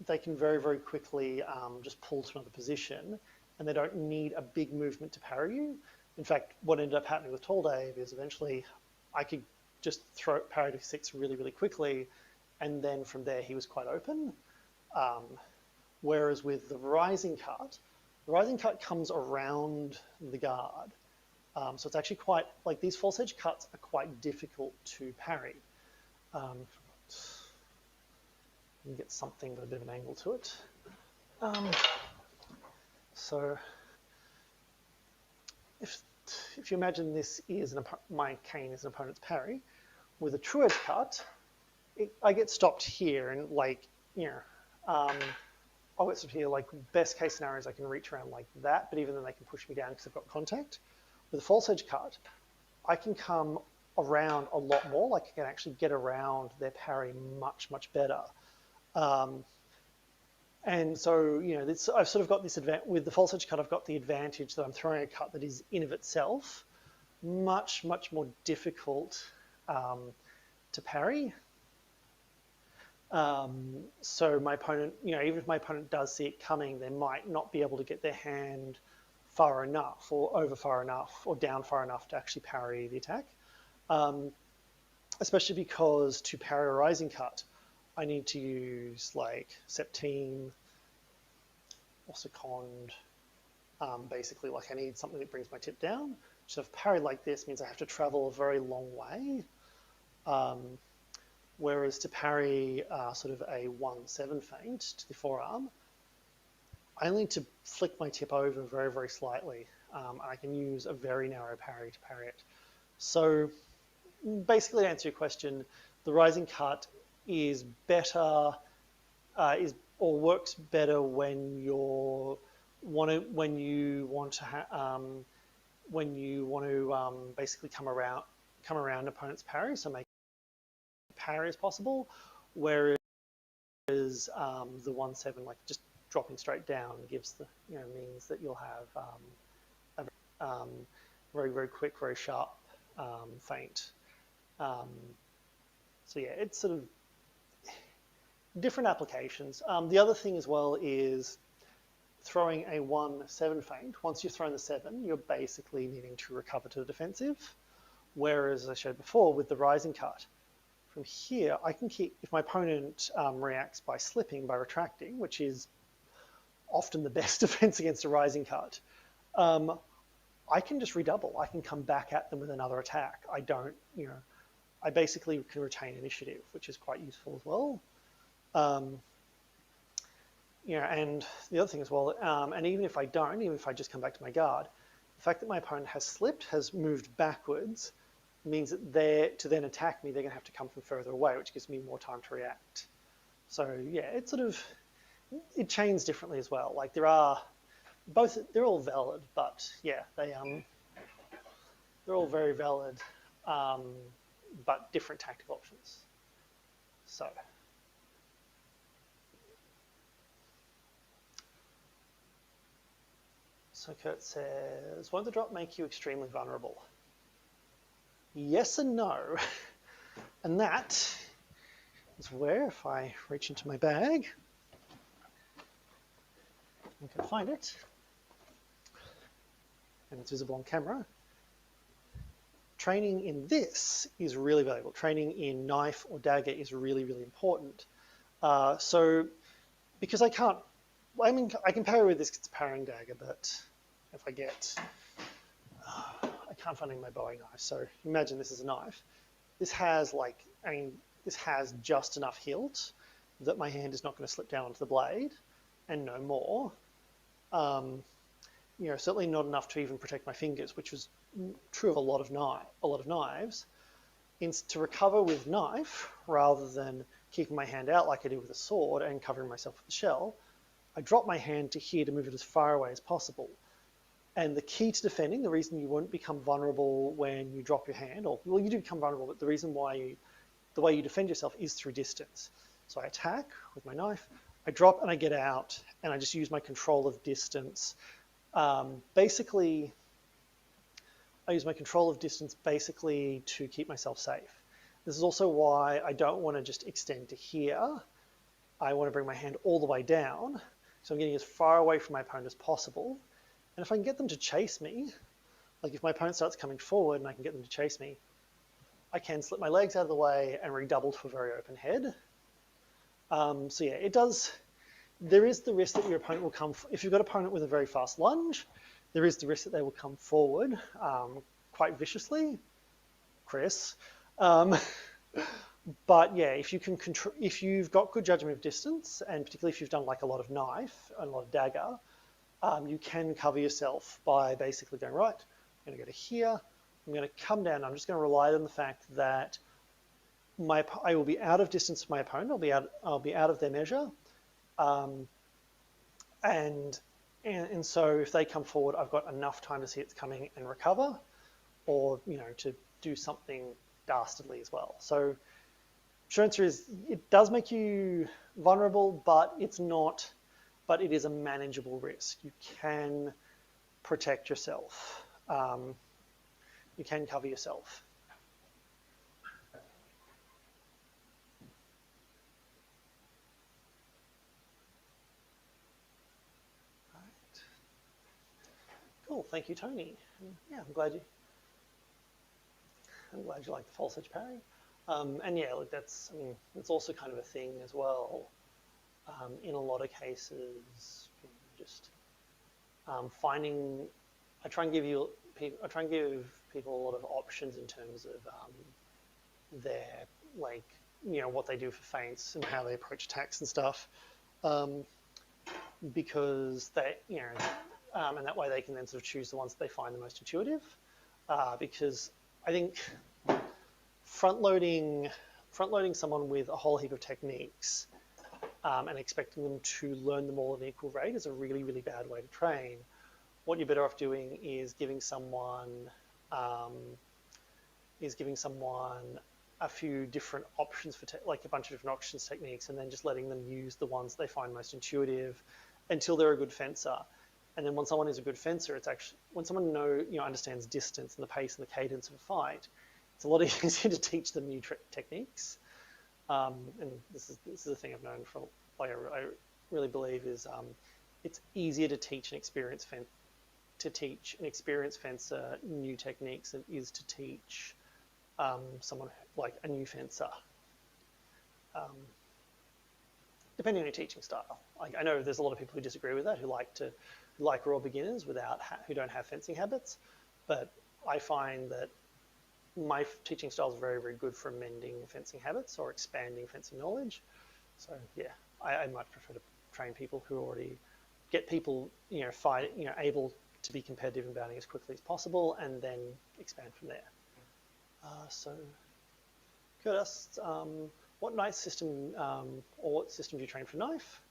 Speaker 1: they can very, very quickly just pull to another position, and they don't need a big movement to parry you. In fact, what ended up happening with Tall Dave is eventually I could just parry to 6 really, really quickly, and then from there he was quite open. Whereas with the rising cut comes around the guard. So it's actually quite, like these false edge cuts are quite difficult to parry. You get something with a bit of an angle to it. So if you imagine this is my cane is an opponent's parry, with a true edge cut, I get stopped here, and like, I'll get stopped here, like best case scenarios I can reach around like that, but even then they can push me down because I've got contact. With a false edge cut, I can come around a lot more, like I can actually get around their parry much, much better. And so, I've sort of got this advantage with the false edge cut. I've got the advantage that I'm throwing a cut that is in of itself much, much more difficult to parry. So my opponent, even if my opponent does see it coming, they might not be able to get their hand far enough, or over far enough, or down far enough to actually parry the attack. Especially because to parry a rising cut, I need to use like septime or second. Basically, like I need something that brings my tip down. So if parried like this means I have to travel a very long way. Whereas to parry sort of a 1-7 feint to the forearm, I only need to flick my tip over very, very slightly. And I can use a very narrow parry to parry it. So basically, to answer your question, the rising cut is better, works better when you want to basically come around opponent's parry, so make parry as possible. Whereas the 1-7, like just dropping straight down, gives the means that you'll have a very, very quick, very sharp feint. So yeah, it's sort of different applications. The other thing as well is throwing a 1-7 feint. Once you've thrown the 7, you're basically needing to recover to the defensive. Whereas, as I showed before, with the rising cut, from here, I can keep, if my opponent reacts by slipping, by retracting, which is often the best defense against a rising cut, I can just redouble. I can come back at them with another attack. I basically can retain initiative, which is quite useful as well. And the other thing as well, and even if I just come back to my guard, the fact that my opponent has slipped, has moved backwards, means that to then attack me, they're going to have to come from further away, which gives me more time to react. So yeah, it chains differently as well. Like they're all valid, but yeah, they're all very valid, but different tactical options. So Kurt says, won't the drop make you extremely vulnerable? Yes and no. And that is where, if I reach into my bag, I can find it, and it's visible on camera. Training in this is really valuable. Training in knife or dagger is really, really important. So, because I can parry with this, it's a parrying dagger, but if I can't find any of my Bowie knife. So imagine this is a knife. This has just enough hilt that my hand is not going to slip down onto the blade, and no more. Certainly not enough to even protect my fingers, which was true of a lot of knives. To recover with knife, rather than keeping my hand out like I did with a sword and covering myself with the shell, I drop my hand to here to move it as far away as possible. And the key to defending, the reason you won't become vulnerable when you drop your hand, well, you do become vulnerable, but the reason why the way you defend yourself is through distance. So I attack with my knife, I drop and I get out, and I just use my control of distance. Basically, I use my control of distance basically to keep myself safe. This is also why I don't want to just extend to here. I want to bring my hand all the way down, so I'm getting as far away from my opponent as possible. And if I can get them to chase me, like if my opponent starts coming forward and I can get them to chase me, I can slip my legs out of the way and redouble to a very open head. So yeah, it does. There is the risk that your opponent will come, if you've got an opponent with a very fast lunge, there is the risk that they will come forward quite viciously, Chris. But yeah, if you can control, if you've got good judgment of distance, and particularly if you've done like a lot of knife and a lot of dagger, you can cover yourself by basically going, right, I'm going to go to here, I'm going to come down, I'm just going to rely on the fact that I will be out of distance from my opponent, I'll be out of their measure, and so if they come forward, I've got enough time to see it's coming and recover, or to do something dastardly as well. So short answer is it does make you vulnerable, but it's not. But it is a manageable risk. You can protect yourself. You can cover yourself. Right. Cool. Thank you, Tony. Yeah, I'm glad you like the false edge parry. And yeah, look, that's also kind of a thing as well. In a lot of cases, just finding. I try and give people a lot of options in terms of their what they do for feints and how they approach attacks and stuff, because they and that way they can then sort of choose the ones that they find the most intuitive. Because I think front loading someone with a whole heap of techniques and expecting them to learn them all at an equal rate is a really, really bad way to train. What you're better off doing is giving someone a few different options for like a bunch of different options techniques, and then just letting them use the ones they find most intuitive until they're a good fencer. And then when someone is a good fencer, it's actually when someone understands distance and the pace and the cadence of a fight, it's a lot easier to teach them new techniques. And this is a thing I've known from, I really believe is it's easier to teach an experienced fencer new techniques than it is to teach someone like a new fencer. Depending on your teaching style. I know there's a lot of people who disagree with that, who like raw beginners who don't have fencing habits, but I find that my teaching style is very, very good for amending fencing habits or expanding fencing knowledge. So yeah, I much prefer to train people who already get people, able to be competitive in bouting as quickly as possible, and then expand from there. So, Curtis, what knife system or what system do you train for knife?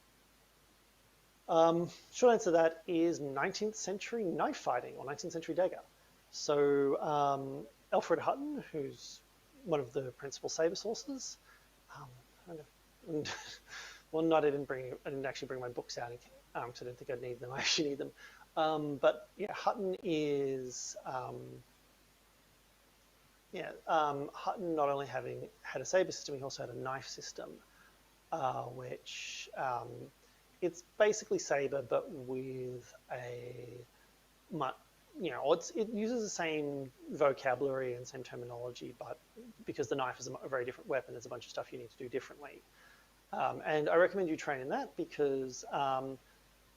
Speaker 1: Short answer to that is 19th century knife fighting or 19th century dagger. So Alfred Hutton, who's one of the principal sabre sources, one night I didn't actually bring my books out because I didn't think I'd need them. I actually need them. But yeah, Hutton is Hutton not only had a sabre system, he also had a knife system, which it's basically sabre but with it uses the same vocabulary and same terminology, but because the knife is a very different weapon, there's a bunch of stuff you need to do differently. And I recommend you train in that because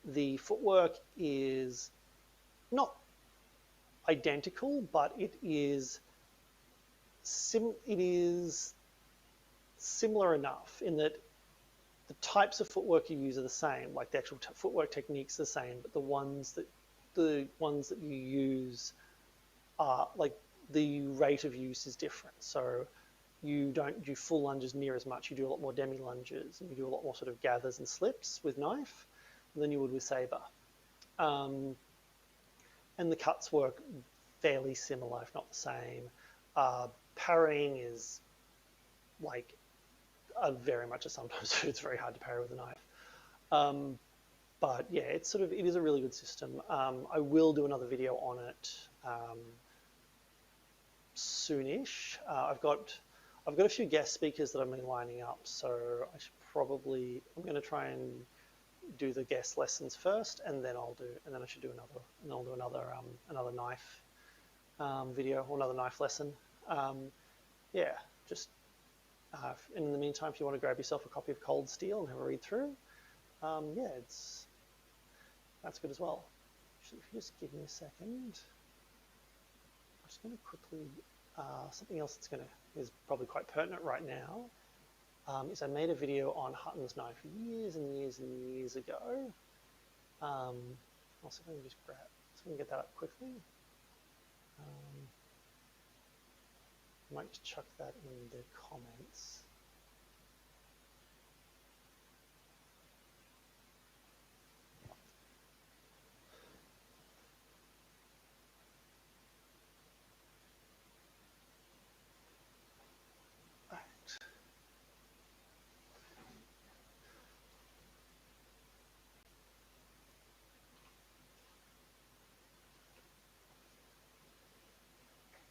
Speaker 1: the footwork is not identical, but it is similar enough in that the types of footwork you use are the same, like the actual footwork techniques are the same, but the ones that you use are like the rate of use is different. So you don't do full lunges near as much. You do a lot more demi lunges, and you do a lot more sort of gathers and slips with knife than you would with saber. And the cuts work fairly similar, if not the same. Parrying is like very much a sometimes it's very hard to parry with a knife. But yeah, it is a really good system. I will do another video on it soonish. I've got a few guest speakers that I've been lining up, so I'm going to try and do the guest lessons first, and then I'll do another knife video or another knife lesson. yeah, just in the meantime, if you want to grab yourself a copy of Cold Steel and have a read through, yeah, that's good as well. Actually, if you just give me a second, I'm just going to quickly, something else is probably quite pertinent right now, is I made a video on Hutton's knife years and years and years ago. Also, if I can just grab, so we can get that up quickly. I might just chuck that in the comments.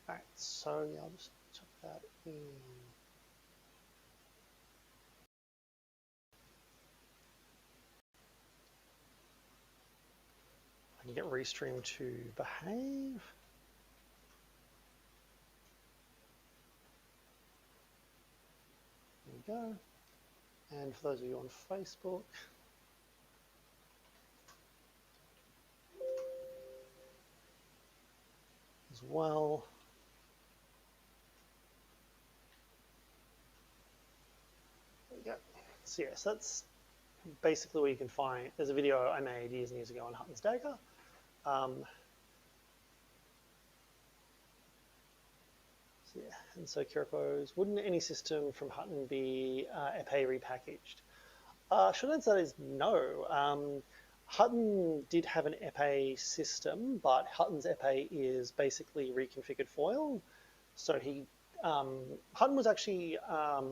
Speaker 1: Alright, so yeah, I'll just chuck that in. I can get Restream to behave. There we go. And for those of you on Facebook, as well. There we go. So yes, that's basically where you can find. There's a video I made years and years ago on Hutton's dagger. So yeah, and so Kiripo's, wouldn't any system from Hutton be epee repackaged? Short answer is no. Hutton did have an epee system, but Hutton's epee is basically reconfigured foil. So Hutton was actually a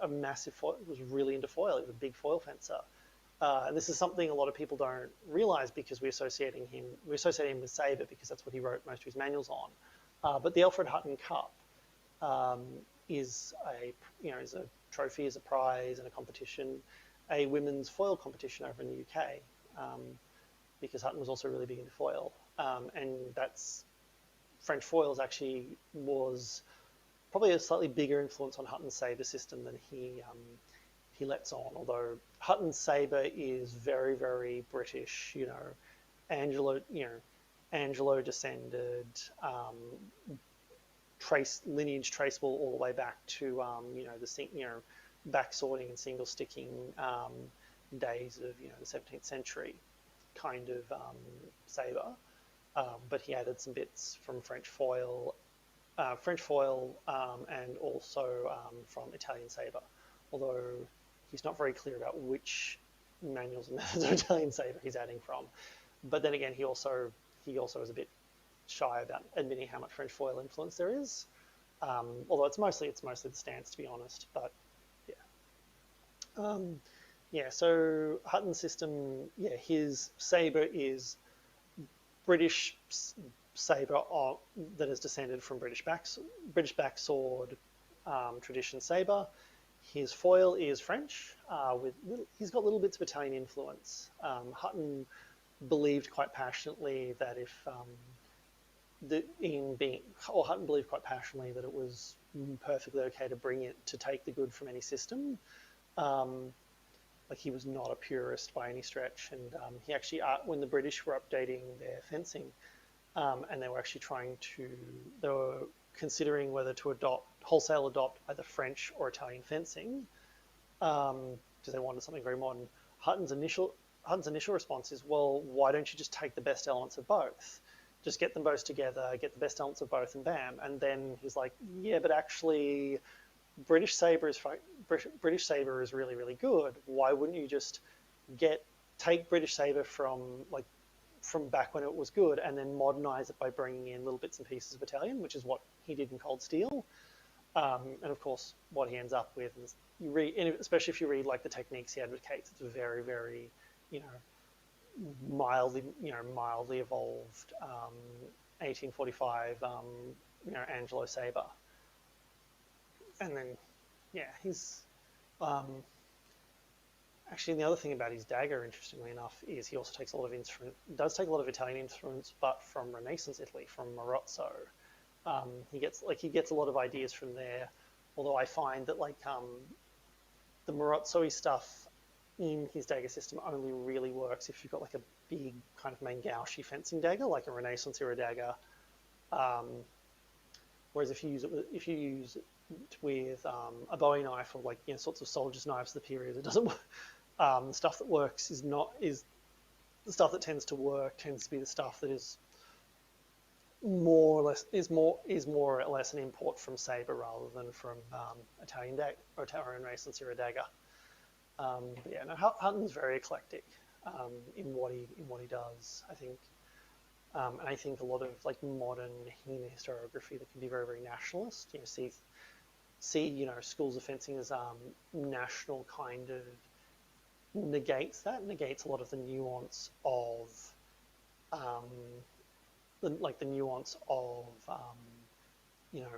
Speaker 1: massive foil, was really into foil. He was a big foil fencer. This is something a lot of people don't realize because we associate him with sabre because that's what he wrote most of his manuals on. But the Alfred Hutton Cup is a trophy, is a prize, and a competition, a women's foil competition over in the UK, because Hutton was also really big into foil, and that's French foils actually was probably a slightly bigger influence on Hutton's sabre system than he lets on. Although Hutton's sabre is very, very British, Angelo descended, lineage traceable all the way back to the back sorting and single sticking days of the 17th century kind of sabre, but he added some bits from French foil, and also from Italian sabre, although he's not very clear about which manuals and methods of Italian sabre he's adding from. But then again, he also is a bit shy about admitting how much French foil influence there is, although it's mostly the stance, to be honest. But yeah, so Hutton's system, his sabre is British sabre that is descended from British backsword tradition sabre. His foil is French, he's got little bits of Italian influence. Hutton believed quite passionately that Hutton believed quite passionately that it was perfectly okay to take the good from any system. Like, he was not a purist by any stretch, and he actually, when the British were updating their fencing, and they were considering whether to wholesale adopt either French or Italian fencing, because they wanted something very modern. Hutton's initial response is, well, why don't you just take the best elements of both? Just get them both together, get the best elements of both, and bam. And then he's like, yeah, but actually, British sabre is really, really good. Why wouldn't you just take British sabre from back when it was good and then modernize it by bringing in little bits and pieces of Italian, which is what he did in Cold Steel. And of course, what he ends up with is, especially if you read the techniques he advocates, it's very, very, mildly evolved 1845 Angelo sabre. And then he's actually, the other thing about his dagger, interestingly enough, is he also takes a lot of Italian influence, but from Renaissance Italy, from Marozzo. He gets a lot of ideas from there. although I find that like the Morozoi stuff in his dagger system only really works if you've got like a big kind of Mangaushi fencing dagger, like a Renaissance era dagger. Whereas if you use it with a Bowie knife or like sorts of soldiers' knives of the period, it doesn't. The stuff that works is the stuff that tends to work tends to be the stuff that is more or less an import from sabre rather than from Italian dagger or Italian Renaissance era dagger. But yeah, no, Hutton's very eclectic in what he does. I think, and I think a lot of like modern Hina historiography that can be very, very nationalist. See schools of fencing as national kind of negates a lot of the nuance of the nuance of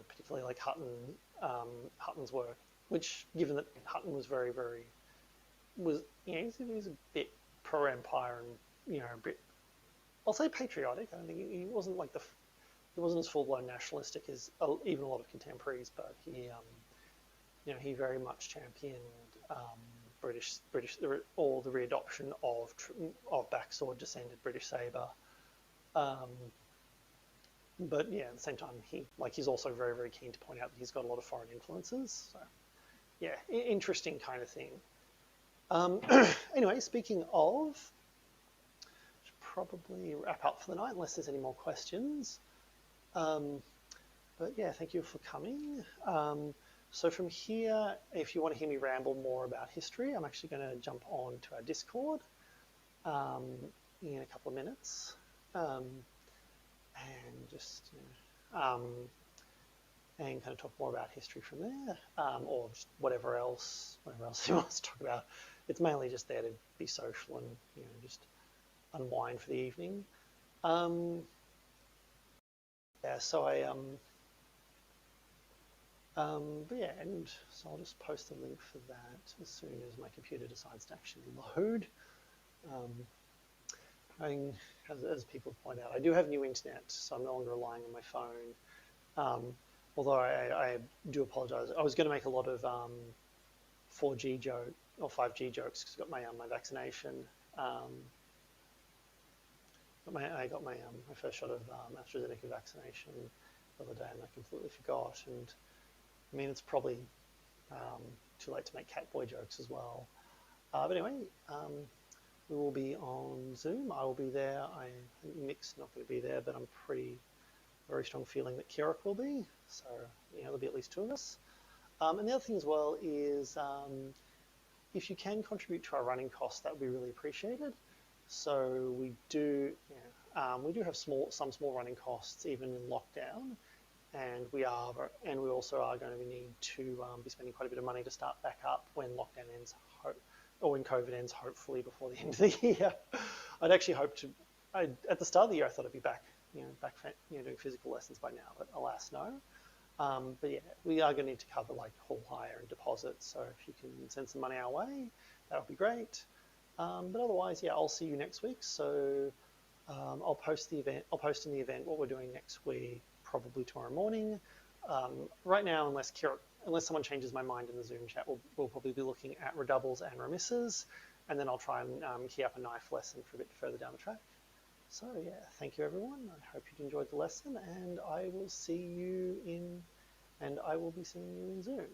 Speaker 1: particularly like Hutton's work, which given that Hutton was very, very he was a bit pro-empire and a bit, I'll say, patriotic. I don't think he wasn't like he wasn't as full-blown nationalistic as even a lot of contemporaries, but he very much championed British or the readoption of backsword descended British sabre. But yeah, at the same time, he's also very, very keen to point out that he's got a lot of foreign influences. So yeah, interesting kind of thing. Anyway, speaking of, should probably wrap up for the night unless there's any more questions. But yeah, thank you for coming. So from here, if you want to hear me ramble more about history, I'm actually going to jump on to our Discord in a couple of minutes. And just and kind of talk more about history from there, or just whatever else he wants to talk about. It's mainly just there to be social and just unwind for the evening. Yeah, so but yeah, and so I'll just post a link for that as soon as my computer decides to actually load. As people point out, I do have new internet, so I'm no longer relying on my phone. Although I do apologise. I was going to make a lot of 4G joke or 5G jokes because I got my vaccination. I got my first shot of AstraZeneca vaccination the other day, and I completely forgot. And I mean, it's probably too late to make catboy jokes as well. But anyway. We will be on Zoom. I will be there. I think Mick's not going to be there, but I'm very strong feeling that Kirak will be. So there'll be at least two of us. And the other thing as well is if you can contribute to our running costs, that would be really appreciated. So we do have some small running costs even in lockdown, and we also are going to need to be spending quite a bit of money to start back up when lockdown ends. Or when COVID ends, hopefully before the end of the year. I'd actually hoped to. At the start of the year, I thought I'd be back doing physical lessons by now, but alas, no. But yeah, we are going to need to cover like hall hire and deposits. So if you can send some money our way, that would be great. But otherwise, yeah, I'll see you next week. So I'll post in the event what we're doing next week, probably tomorrow morning. Right now, unless someone changes my mind in the Zoom chat, we'll probably be looking at redoubles and remisses, and then I'll try and key up a knife lesson for a bit further down the track. So yeah, thank you everyone. I hope you enjoyed the lesson, and I will be seeing you in Zoom.